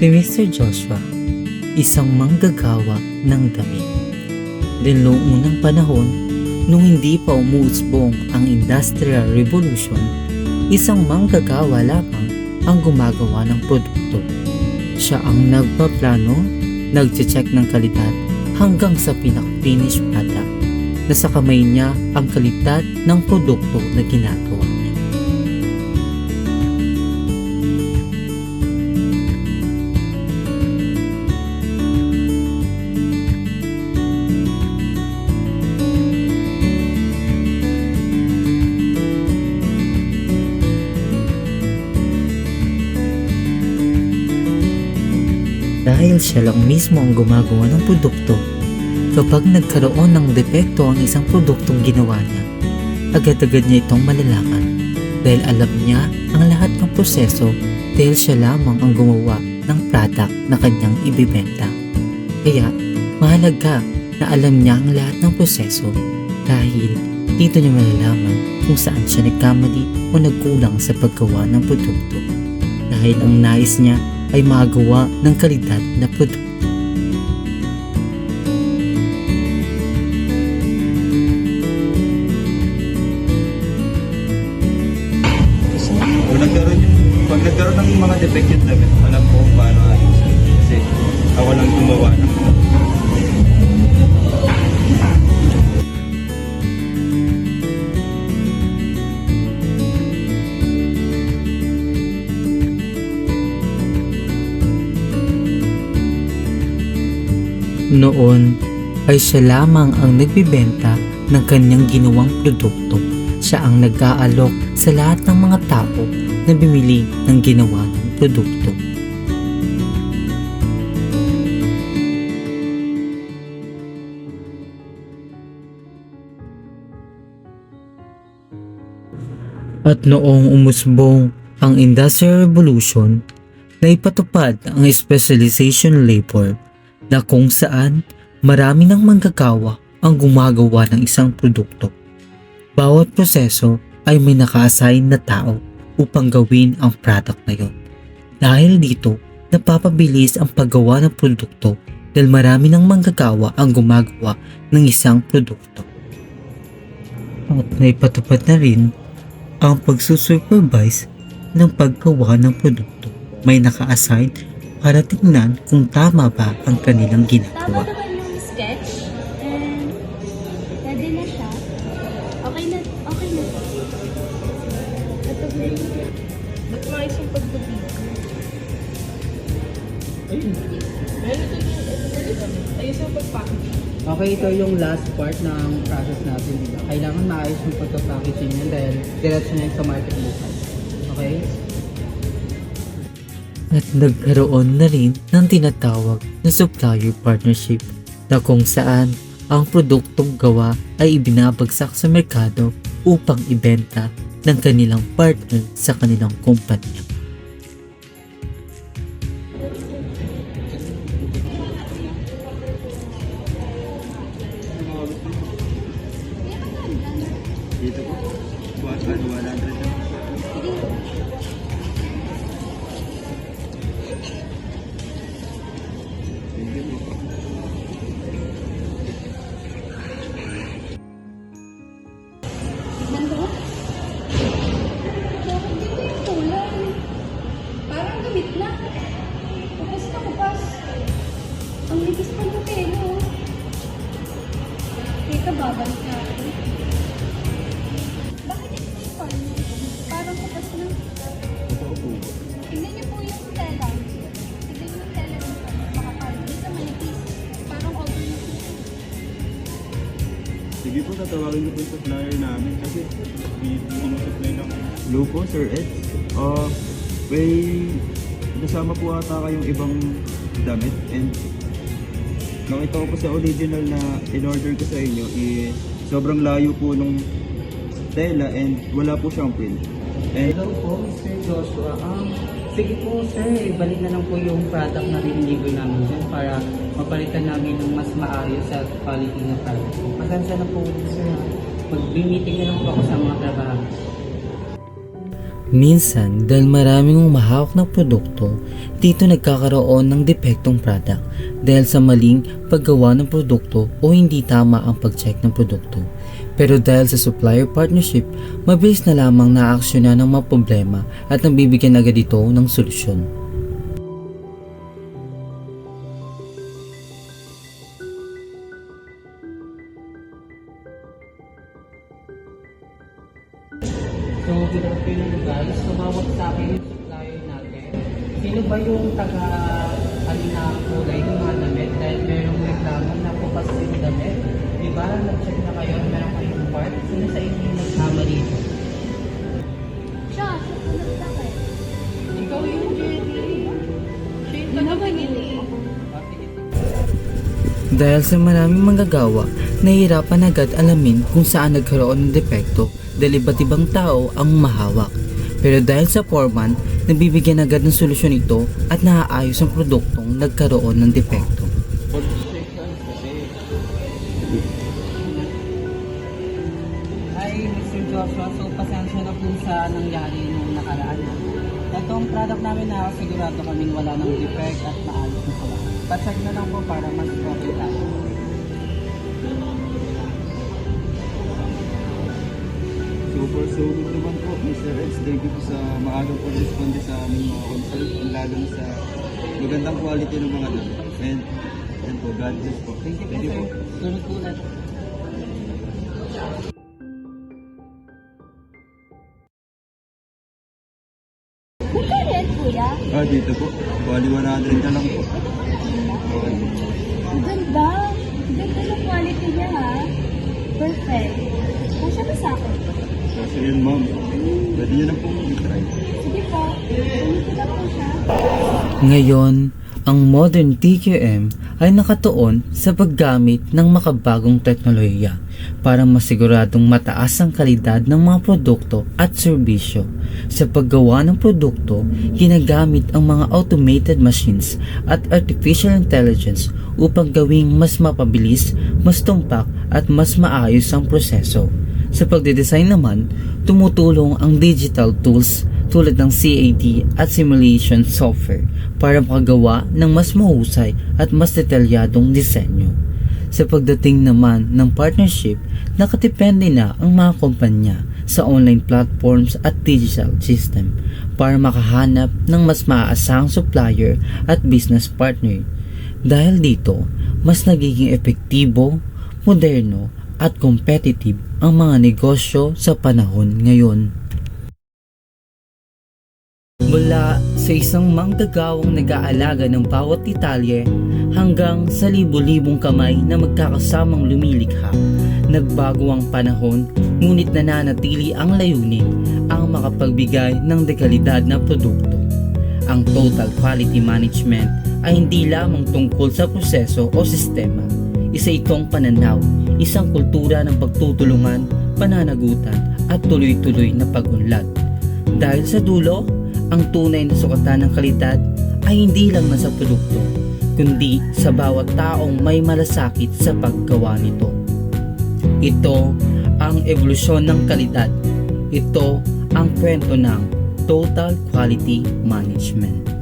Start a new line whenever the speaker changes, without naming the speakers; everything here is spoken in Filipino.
Si Mr. Joshua, isang manggagawa ng damit. Dahil noong unang panahon, nung hindi pa umuusbong ang Industrial Revolution, isang manggagawa lamang ang gumagawa ng produkto. Siya ang nagpaplano, nagche-check ng kalidad hanggang sa pinaka-finish product na sa kamay niya ang kalidad ng produkto na ginagawa niya. Dahil siya lang mismo ang gumagawa ng produkto, kapag nagkaroon ng depekto ang isang produktong ginawa niya, agad-agad niya itong malalaman dahil alam niya ang lahat ng proseso dahil siya lamang ang gumawa ng product na kanyang ibibenta. Kaya mahalaga na alam niya ang lahat ng proseso dahil dito niya malalaman kung saan siya nagkamali o nagkulang sa paggawa ng produkto dahil ang nais niya ay magawa ng kalidad na produkto.
Pag nagkaroon ng mga defective damit, alam ko kung paano ayusin. Kasi ako lang gumawa ng
Noon ay siya lamang ang nagbibenta ng kanyang ginawang produkto. Siya ang nag-aalok sa lahat ng mga tao na bumili ng ginawa ng produkto. At noong umusbong ang Industrial Revolution, naipatupad ang specialization labor na kung saan marami ng manggagawa ang gumagawa ng isang produkto. Bawat proseso ay may naka-assign na tao upang gawin ang product na yon. Dahil dito, napapabilis ang paggawa ng produkto dahil marami ng manggagawa ang gumagawa ng isang produkto. At naipatupad na rin ang pagsusupervise ng paggawa ng produkto. May naka-assign para tingnan kung tama ba ang kanilang ginagawa.
Tama naman yung sketch and pwede na siya. Okay na po. Ito ba yung ba't maayos yung pagbubuti?
Ayun. Meron ito yung ayos yung pag-package.
Okay, ito yung last part ng process natin, diba? Kailangan maayos yung pagka-packaging yan dahil diretso na yung sa market bukas. Okay?
At nagkaroon na rin ng tinatawag na supplier partnership na kung saan ang produktong gawa ay ibinabagsak sa merkado upang ibenta ng kanilang partner sa kanilang kumpanya.
dito po. 100 na.
Nandun? Bakit dito yung kulay? Parang gamit na. Kupas na kupas. Ang nipis pa ng pelo. Teka, babalik natin. Bakit ito yung pan? Parang kupas na. Tignan niyo po yung tela. Tignan niyo yung tela ng pan. Baka parang dito manipis. Parang over na po.
Sige po, tatawagin ko po yung supplier namin kasi supply ng Lupo, Sir Ed. May kasama po ata kayong ibang damit and nakita ko po sa original na in-order ko sa inyo sobrang layo po nung tela and wala po siyang print. And
Hello po, Mr. Joshua. Sige po, sir. Ibalik na lang po yung product na riniligo namin dyan para mapalitan namin ng mas maayos at quality na product. Pasensya na po, sir. Mag-meeting na lang po ako sa mga trabaho.
Minsan, dahil maraming humahawak ng produkto, dito nagkakaroon ng depektong product dahil sa maling paggawa ng produkto o hindi tama ang pag-check ng produkto. Pero dahil sa supplier partnership, mabilis na lamang naaaksyonan ng mga problema at nabibigyan agad ito ng solusyon.
So, good afternoon guys. Tumawag sa akin yung supplier natin. Sino ba yung na kulay ng mga damit? Dahil merong reklamo na pupas yung damit. Diba? Nag-check na kayo, meron kayong part. Sino sa inyo yung nagkama dito?
Siya po nagsakay.
Ikaw yung Jenny. Siya yung taga-Manila.
Dahil sa maraming manggagawa, nahihirapan agad alamin kung saan nagkaroon ng depekto dahil iba't ibang tao ang mahawak. Pero dahil sa foreman, nabibigyan agad ng solusyon ito at naaayos ang produktong nagkaroon ng depekto.
Ay, Mr. Joshua, so pasensya na po sa nangyari nung nakaraan. Itong product namin na sigurado kaming wala ng defect at maayos na sila. Pacheck na lang po para mas okay tayo.
Super solid naman po, Mr. Eds. Thank you po sa maagang pag-responde sa aming mga concern, lalo na sa magandang quality ng mga damit. And po, God bless po.
Thank you po, sir. Sunod po ulit.
Magkano yan, kuya?
Dito po, bali 100 na lang po.
Ang ganda. Ang ganda ng quality niya, ha? Perfect. Kasya ba sa akin?
So yun ma'am, pwede nyo na pong i-try.
Sige po. Ulit ko na po siya.
Ngayon, ang modern TQM ay nakatuon sa paggamit ng makabagong teknolohiya para masiguradong mataas ang kalidad ng mga produkto at serbisyo. Sa paggawa ng produkto, ginagamit ang mga automated machines at artificial intelligence upang gawing mas mapabilis, mas tumpak at mas maayos ang proseso. Sa pagdidesign naman, tumutulong ang digital tools tulad ng CAD at simulation software para makagawa ng mas mahusay at mas detalyadong disenyo. Sa pagdating naman ng partnership, nakadepende na ang mga kumpanya sa online platforms at digital system para makahanap ng mas maaasahang supplier at business partner. Dahil dito, mas nagiging epektibo, moderno at competitive ang mga negosyo sa panahon ngayon. Mula sa isang manggagawang nag-aalaga ng bawat detalye hanggang sa libu-libong kamay na magkakasamang lumilikha, nagbago ang panahon ngunit nananatili ang layunin ang makapagbigay ng dekalidad na produkto. Ang total quality management ay hindi lamang tungkol sa proseso o sistema. Isa itong pananaw, isang kultura ng pagtutulungan, pananagutan at tuloy-tuloy na pag-unlad. Dahil sa dulo, ang tunay na sukatan ng kalidad ay hindi lang nasa produkto, kundi sa bawat taong may malasakit sa paggawa nito. Ito ang evolusyon ng kalidad. Ito ang kwento ng Total Quality Management.